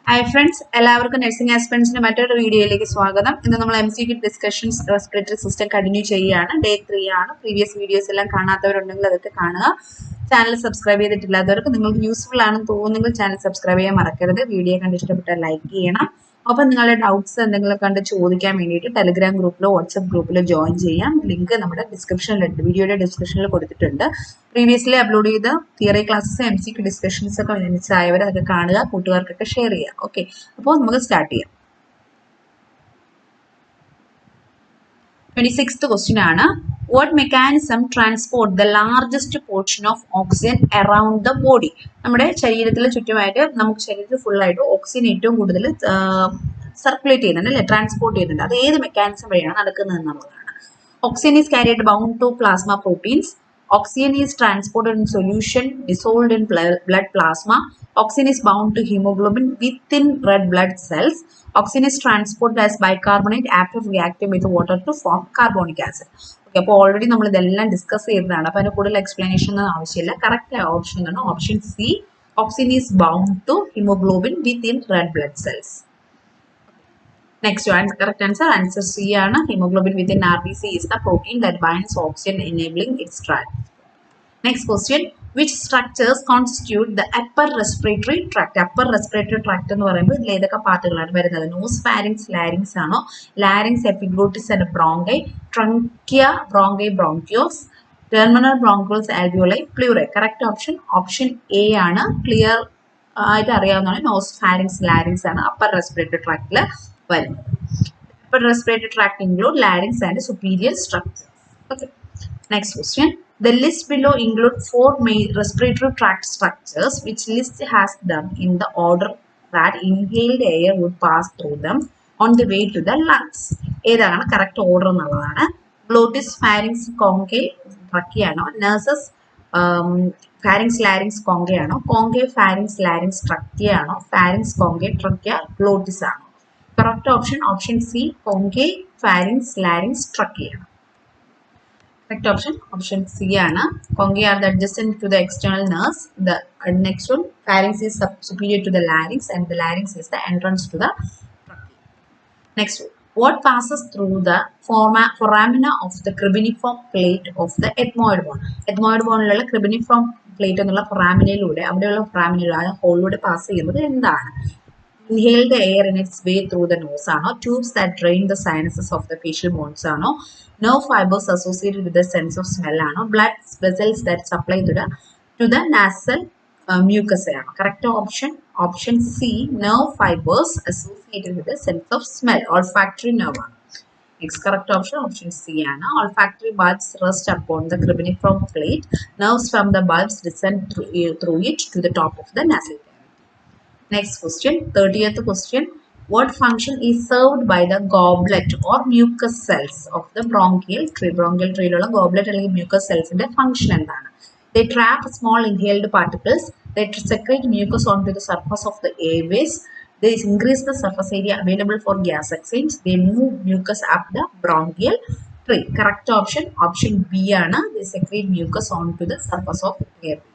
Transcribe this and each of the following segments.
Hi friends, എല്ലാവർക്കും nursing ആസ്പിറൻസിന്റെ മറ്റൊരു വീഡിയോയിലേക്ക് സ്വാഗതം. ഇന്ന് നമ്മൾ MCQ discussions respiratory system continue ചെയ്യുകയാണ്. ഡേ 3 ആണ്. പ്രീവിയസ് വീഡിയോസ് എല്ലാം കാണാത്തവരുണ്ടെങ്കിൽ അതൊക്കെ കാണുക. ചാനൽ സബ്സ്ക്രൈബ് ചെയ്തിട്ടില്ലാത്തവർക്ക് നിങ്ങൾക്ക് യൂസ്ഫുൾ ആണെന്ന് തോന്നുന്നെങ്കിൽ ചാനൽ സബ്സ്ക്രൈബ് ചെയ്യാൻ മറക്കരുത്. വീഡിയോ കണ്ട് ഇഷ്ടപ്പെട്ടാൽ ലൈക്ക് ചെയ്യണം. അപ്പം നിങ്ങളുടെ ഡൗട്ട്സ് എന്തെങ്കിലും കണ്ട് ചോദിക്കാൻ വേണ്ടിയിട്ട് ടെലിഗ്രാം ഗ്രൂപ്പിലോ വാട്സ്ആപ്പ് കൂപ്പിലോ ജോയിൻ ചെയ്യാം. ലിങ്ക് നമ്മുടെ ഡിസ്ക്രിപ്ഷനിലുണ്ട്, വീഡിയോയുടെ ഡിസ്ക്രിപ്ഷനിൽ കൊടുത്തിട്ടുണ്ട്. പ്രീവിയസ്ലി അപ്ലോഡ് ചെയ്ത തിയറി ക്ലാസ്സസ് MCQ ഡിസ്കഷൻസ് ഒക്കെ മിസ്സായവർ അതൊക്കെ കാണുക, കൂട്ടുകാർക്കൊക്കെ ഷെയർ ചെയ്യുക. ഓക്കെ, അപ്പോൾ നമുക്ക് സ്റ്റാർട്ട് ചെയ്യാം. 26th question ആണ്. What mechanism transport the largest portion of oxygen around the body? നമ്മുടെ ശരീരത്തിൽ ചുറ്റുമായിട്ട് നമുക്ക് ശരീരത്തിൽ ഫുൾ ആയിട്ട് ഓക്സിജൻ ഏറ്റവും കൂടുതൽ സർക്കുലേറ്റ് ചെയ്യുന്നുണ്ട് അല്ലെ, ട്രാൻസ്പോർട്ട് ചെയ്യുന്നുണ്ട്. അത് ഏത് മെക്കാനിസം വഴിയാണ് നടക്കുന്നത് എന്നുള്ളതാണ്. Oxygen is carried bound to plasma proteins. Oxygen is transported in solution dissolved in blood plasma. Oxygen is bound to hemoglobin within red blood cells. Oxygen is transported as bicarbonate after reacting with water to form carbonic acid. Okay, അപ്പോൾ already നമ്മൾ ഇതെല്ലാം discuss ചെയ്തതാണ്. അപ്പോൾ അതിന് കൂടുതൽ explanation ഒന്നും ആവശ്യമില്ല. Correct option ആണ് option C. Oxygen is bound to hemoglobin within red blood cells. Next one, correct answer C ആണ്. Hemoglobin within RBC is the protein that binds oxygen enabling its transport. Next question, which structures constitute the upper respiratory tract? Upper respiratory tract എന്ന് പറയുമ്പോൾ ഇതിൽ ഏതൊക്കെ പാർട്ടുകളാണ് വരുന്നത്? Nose, pharynx, larynx ആണോ? Larynx, epiglottis and bronchi, trachea, bronchi, bronchioles, terminal bronchioles, alveoli, pleura. Correct option option A ആണ്. Clear ആയിട്ട് അറിയാവുന്നതാണ്. നോസ്, ഫാരിങ്സ്, ലാരിങ്സ് ആണ് അപ്പർ റെസ്പിറേറ്ററി ട്രാക്റ്റിൽ വരുന്നത്. Upper respiratory tract include larynx and superior structures. Okay. Next question. The list below include 4 main respiratory tract structures. Which list has them in the order that inhaled air would pass through them on the way to the lungs? ഏതാണ് correct order എന്നുള്ളതാണ്. Glottis, pharynx, കോങ്കേ, trachea ആണോ? Nurses, pharynx, larynx, കോങ്കേ ആണോ? കോങ്കേ, pharynx, larynx, trachea ആണോ? Pharynx, കോങ്കേ, trachea, glottis ആണോ? Correct option option C. Conche, pharynx, larynx, trachea. Correct option option C ആണ്. Conche are the adjacent to the external nerves. The next one, pharynx is superior to the larynx and the larynx is the entrance to the trachea. Next one, what passes through the foramina of the cribriform plate of the ethmoid bone? Ethmoid bone ലുള്ള cribriform plate എന്നുള്ള foraminയിലൂടെ അവിടെയുള്ള foraminയിലൂടെ ഹോളിലൂടെ pass ചെയ്യുന്നത് എന്താണ്? Inhale the air in its way through the nose ആണോ? Tubes that drain the sinuses of the facial bones ആണോ? Nerve fibers associated with the sense of smell ആണോ? Blood vessels that supply to the nasal mucus ആണോ? Correct option option C. Nerve fibers associated with the sense of smell, olfactory nerve ആണ്. Next correct option option C ആണ്. Olfactory bulbs rest upon the cribriform plate. Nerves from the bulbs descend through it to the top of the nasal. Next question, 30th question. What function is served by the goblet or mucus cells of the bronchial tree? Bronchial tree ഉള്ള goblet അല്ലെങ്കിൽ mucus cells ന്റെ function എന്താണ്? They trap small inhaled particles. They secrete mucus onto the surface of the airways. They increase the surface area available for gas exchange. They move mucus up the bronchial tree. Correct option option B ആണ്. They secrete mucus onto the surface of airways.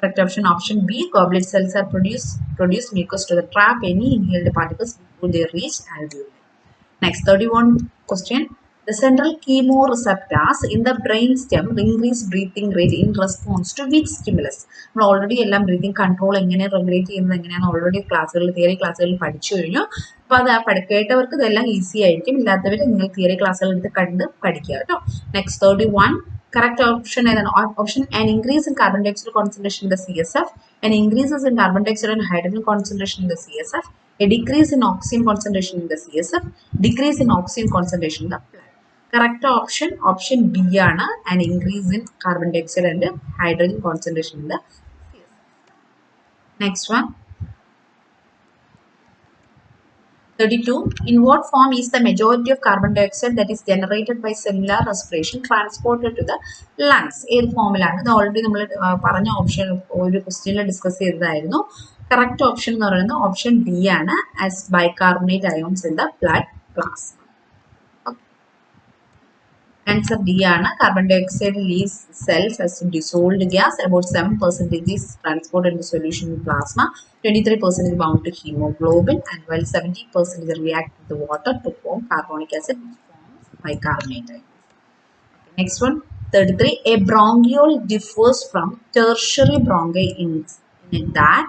Correct option option B. Goblet cells are produce mucus to the trap any inhaled particles before they reach alveoli. Next 31 question. The central chemoreceptors in the brainstem increase breathing rate in response to which stimulus? നമ്മൾ already എല്ലാം breathing control എങ്ങനെ regulate ചെയ്യുന്നത് എങ്ങനെയാണെന്ന് already ക്ലാസ്സുകളിൽ theory ക്ലാസ്സുകളിൽ പഠിച്ചു കഴിഞ്ഞു. അപ്പോൾ അത് കേട്ടവർക്ക് ഇതെല്ലാം ഈസി ആയിരിക്കും. ഇല്ലാത്തവർ നിങ്ങൾ തിയറി ക്ലാസ്സുകൾ എടുത്ത് കണ്ട് പഠിക്കുക കേട്ടോ. Next 31. Correct option is option an increase in carbon dioxide concentration in the CSF, an increases in carbon dioxide and hydrogen concentration in the CSF, a decrease in oxygen concentration in the CSF, decrease in oxygen concentration in the blood. Correct option option B ആണ്, an increase in carbon dioxide and hydrogen concentration in the CSF. Next one, 32. In what form is the majority of carbon dioxide that is generated by cellular respiration transported to the lungs? ഏത് ഫോമിലാണ്? ഇത് already നമ്മൾ പറഞ്ഞ option ഒരു ക്വസ്റ്റ്യനിൽ discuss ചെയ്തതായിരുന്നു. Correct option എന്ന് പറയുന്നത് ഓപ്ഷൻ ഡി ആണ്, as bicarbonate ions in the blood plasma. Answer D ആണ്. Carbon dioxide leaves cells as dissolved gas. About 7% is transported into solution in plasma. 23% is bound to hemoglobin, and while 70% react with the water to form carbonic acid, which forms bicarbonate. Next one, 33. A bronchiole differs from tertiary bronchi in that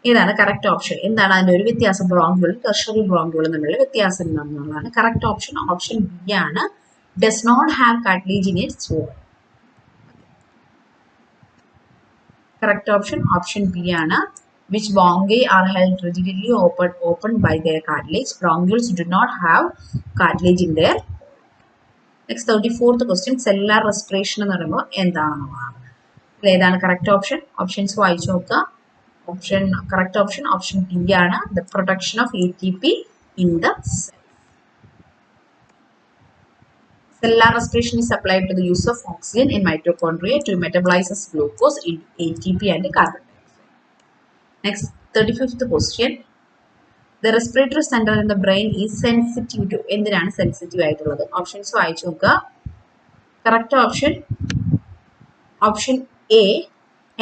ഇതാണ് correct option. എന്താണ് അതിൻ്റെ ഒരു വ്യത്യാസം? ബ്രോങ്ക്യൂളും tertiary ബ്രോങ്ക്യൂളും തമ്മിലുള്ള വ്യത്യാസം എന്നുള്ളതാണ് correct option. Option B ആണ്. Does not have cartilage in its wall. Correct option option B ആണ്. Which bronchi are held rigidly open by their cartilage. Bronchioles do not have cartilage in their. Next, 34th question. Cellular respiration എന്ന് പറയുമ്പോൾ എന്താണെന്നുള്ളതാണ്. ഏതാണ് correct option? Options വായിച്ചു നോക്കുക. Correct option option D ആണ്. The production of ATP in the cell. Cellular respiration is applied to the use of oxygen in mitochondria to metabolize glucose into ATP and carbon dioxide. Next, 35th question. The respiratory center in the brain is sensitive to. എന്തിനാണ് sensitive ആയിട്ടുള്ളത്? Options വായിച്ചു നോക്കുക. Correct option option A,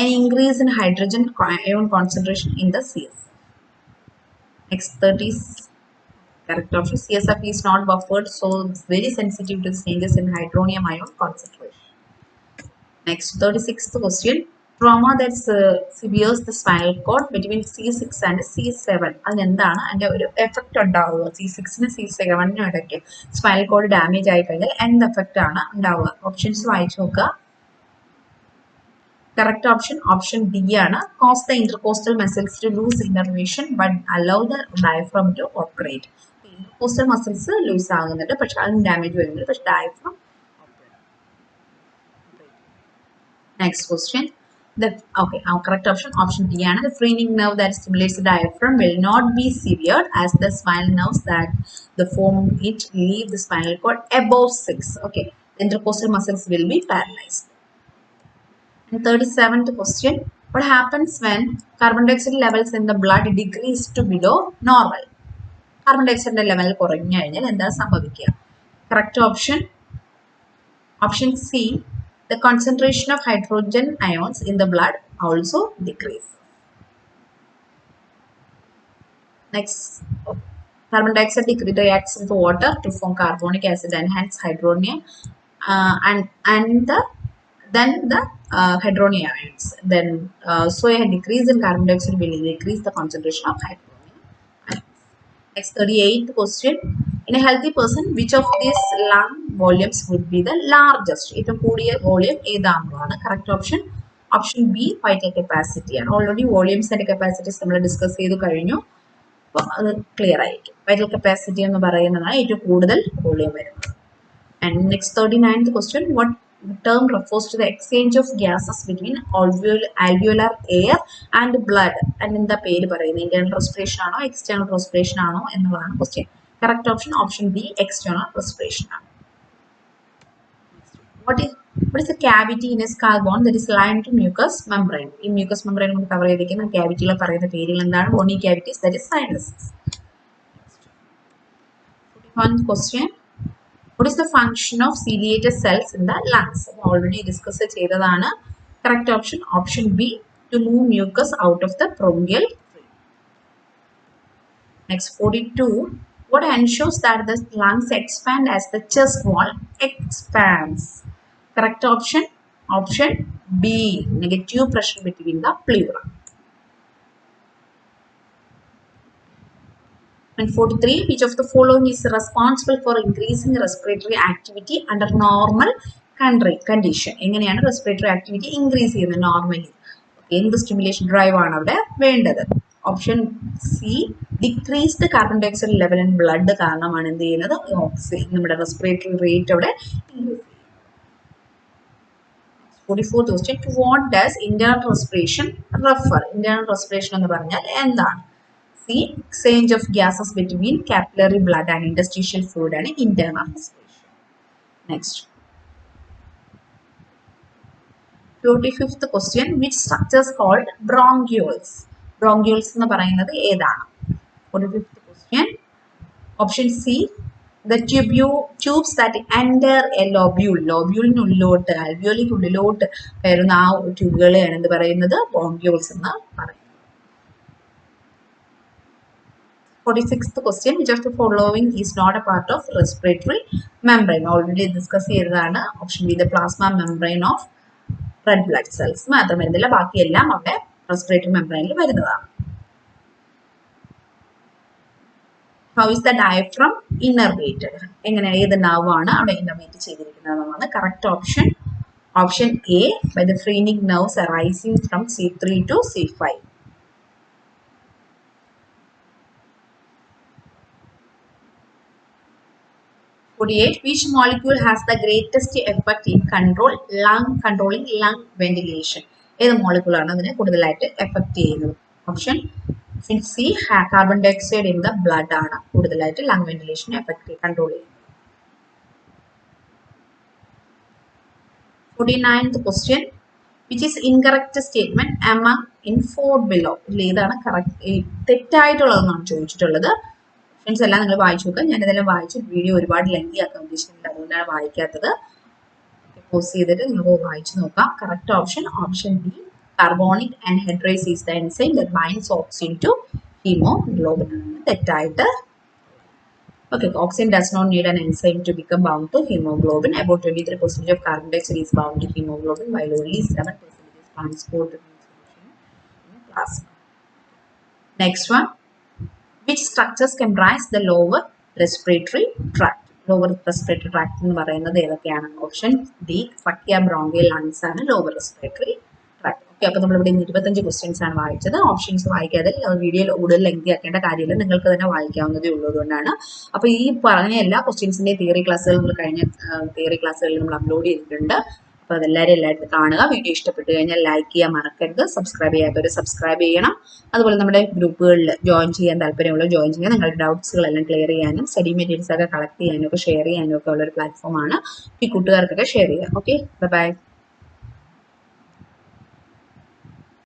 an increase in hydrogen ion concentration in the CSF. Next, 30s. Correct option. CSF is not buffered, so it's very sensitive to changes in hydronium ion concentration. Next, 36th question. Trauma that severes the spinal cord between C6 and C7. അതെന്താണ് അതിൻ്റെ ഒരു effect ഉണ്ടാവുക? C6 C7 ഇടയ്ക്ക് spinal cord damage ആയി കഴിഞ്ഞാൽ എന്ത് effect ആണ് ഉണ്ടാവുക? ഓപ്ഷൻസ് വായിച്ചു നോക്കുക. Correct option option D ആണ്. Cause the intercostal muscles to lose innervation but allow the diaphragm to operate. Intercostal muscles lose ആകുന്നുണ്ട്, പക്ഷെ അതിന് ഡാമേജ് വരുന്നുണ്ട്, പക്ഷെ diaphragm operate. Next question. Our correct option D ആണ്. The phrenic nerve that stimulates the diaphragm will not be severed as the spinal nerves that the form it leave the spinal cord above 6. Okay, the intercostal muscles will be paralyzed. And 37th question. What happens when carbon dioxide levels in the blood decrease to below normal? Carbon dioxide level കുറഞ്ഞു കഴിഞ്ഞാൽ എന്താ സംഭവിക്കുക? Correct option option C. The concentration of hydrogen ions in the blood also decreases. Next, carbon dioxide reacts with water to form carbonic acid and hence hydronium then the hydronium ions. Then so a decrease in carbon dioxide will decrease the concentration of hydronium ions. Next, 38th question. In a healthy person, which of these lung volumes would be the largest? ഏറ്റവും കൂടിയ volume ഏതാണെന്നാണ് correct option. Option B vital capacity ആണ്. Already volumes and capacities നമ്മൾ discuss ചെയ്ത് കഴിഞ്ഞു, അപ്പോൾ അത് clear ആയിരിക്കും. വൈറ്റൽ കപ്പാസിറ്റി എന്ന് പറയുന്നതാണ് ഏറ്റവും കൂടുതൽ വോളിയം വരുന്നത്. And next, 39th question. What term refers to the exchange of gases between alveolar air and blood? And in the പേര് പറയുന്നത് internal respiration ആണോ external respiration ആണോ എന്നുള്ളതാണ് question. Correct option option B external respiration ആണ്. What is the cavity in a skull bone that is lined to mucous membrane? ഈ mucous membrane കൊണ്ട് cover ചെയ്തിരിക്കുന്ന ക്യാവിറ്റിയിൽ പറയുന്ന പേരുകൾ എന്താണ്? Bony cavities, that is sinuses. 41st question. What is the function of ciliated cells in the lungs? Already discussed ചെയ്തതാണ്. Correct option option B, to move mucus out of the bronchial tree. Next, 42. What ensures that the lungs expand as the chest wall expands? Correct option option B, negative pressure between the pleura. And 43. Which of the following is responsible for increasing respiratory activity under normal condition? എങ്ങനെയാണ് respiratory activity increase ചെയ്യുന്നത് normally? എന്ത് stimulation drive ആണ് അവിടെ വേണ്ടത്? Option C, decreased carbon dioxide level in blood കാരണമാണ് എന്ത് ചെയ്യുന്നത്? നമ്മുടെ റെസ്പിറേറ്ററി റേറ്റ് അവിടെ increase. 44th question. To what does internal respiration refer? Internal respiration എന്ന് പറഞ്ഞാൽ എന്താണ്? C, exchange of gases between capillary blood and interstitial fluid and internal respiration. Next, 45th question. Which structure is called bronchioles? Bronchioles എന്ന് പറയുന്നത് ഏതാണ്? 45th question. Option C, The tubes that enter a lobule. ലോബ്യൂളിനുള്ളിലോട്ട് ആൽവിയോളിനുള്ളിലോട്ട് കയറുന്ന ആ ട്യൂബുകളെയാണ് എന്ത് പറയുന്നത്? bronchioles എന്ന് പറയുന്നത്. 46th question, which of the following is not a part of respiratory membrane? Already discuss ചെയ്തതാണ്. Option B, the plasma membrane of red blood cells. മാത്രം വരുന്നില്ല, ബാക്കിയെല്ലാം അവിടെ റെസ്പിറേറ്ററി മെംബ്രെയിനിൽ വരുന്നതാണ്. How is the diaphragm innervated? എങ്ങനെ, ഏത് nerve-ആണ് അവിടെ innervate ചെയ്തിരിക്കുന്നതെന്നാണ് correct option. Option A, by the phrenic nerves arising from C3 to C5. Which molecule has the greatest effect in controlling lung ventilation? ഏത് molecule ആണ് അതിനെ കൂടുതലായിട്ട് effect ചെയ്യുന്നത്? Option C, carbon dioxide in the blood ആണ് കൂടുതലായിട്ട് lung ventilation effect control ചെയ്യുന്നത്. 49th question, which is incorrect statement among in 4 below? ഏതാണ് correct തെറ്റായിട്ടുള്ളതെന്നാണ് ചോദിച്ചിട്ടുള്ളത്. ഓപ്ഷൻസ് എല്ലാം നിങ്ങൾ വായിച്ചു നോക്കുക. ഞാനിതെല്ലാം വായിച്ചു, വീഡിയോ ഒരുപാട് ലെങ്തി ആക്കാൻ ഉദ്ദേശിക്കുന്നില്ല, അതുകൊണ്ടാണ് വായിക്കാത്തത്. പോസ് ചെയ്തിട്ട് നിങ്ങൾക്ക് വായിച്ചു നോക്കാം. Correct option option B, carbonic anhydrase is the enzyme that binds oxygen to hemoglobin. തെറ്റായിട്ട്. Okay, oxygen does not need an enzyme to become bound to hemoglobin. About 23% of carbon dioxide is bound to hemoglobin, while only 7% is transported in plasma. Next one, which structures comprise the lower respiratory tract? Lower respiratory tract എന്ന് പറയുന്നത് ഏതൊക്കെയാണ്? Option D, trachea, bronchial, lungs ആണ് lower respiratory tract. Okay, അപ്പോൾ നമ്മളിവിടെ 25 questions ആണ് വായിച്ചത്. Options വായിക്കാതെ വീഡിയോയിൽ കൂടുതൽ ലെങ്തി ആക്കേണ്ട കാര്യമില്ല, നിങ്ങൾക്ക് തന്നെ വായിക്കാവുന്നതേ ഉള്ളതുകൊണ്ടാണ്. അപ്പോൾ ഈ പറഞ്ഞ എല്ലാ ക്വസ്റ്റ്യൻസിൻ്റെയും തിയറി ക്ലാസ്സുകൾ നമ്മൾ കഴിഞ്ഞ തിയറി ക്ലാസ്സുകളിൽ നമ്മൾ അപ്ലോഡ് ചെയ്തിട്ടുണ്ട്. അപ്പോൾ അതെല്ലാവരും കാണുക. വീഡിയോ ഇഷ്ടപ്പെട്ട് കഴിഞ്ഞാൽ ലൈക്ക് ചെയ്യാൻ മറക്കരുത്. സബ്സ്ക്രൈബ് ചെയ്യാത്തവർ സബ്സ്ക്രൈബ് ചെയ്യണം. അതുപോലെ നമ്മുടെ ഗ്രൂപ്പുകളിൽ ജോയിൻ ചെയ്യാൻ താല്പര്യമുള്ള ജോയിൻ ചെയ്യാൻ, നിങ്ങളുടെ ഡൗട്ട്സുകളെല്ലാം ക്ലിയർ ചെയ്യാനും സ്റ്റഡി മെറ്റീരിയൽസ് ഒക്കെ കളക്ട് ചെയ്യാനും ഒക്കെ ഷെയർ ചെയ്യാനും ഒക്കെ ഉള്ളൊരു പ്ലാറ്റ്ഫോമാണ്. ഈ കൂട്ടുകാർക്കൊക്കെ ഷെയർ ചെയ്യാം. Okay, by.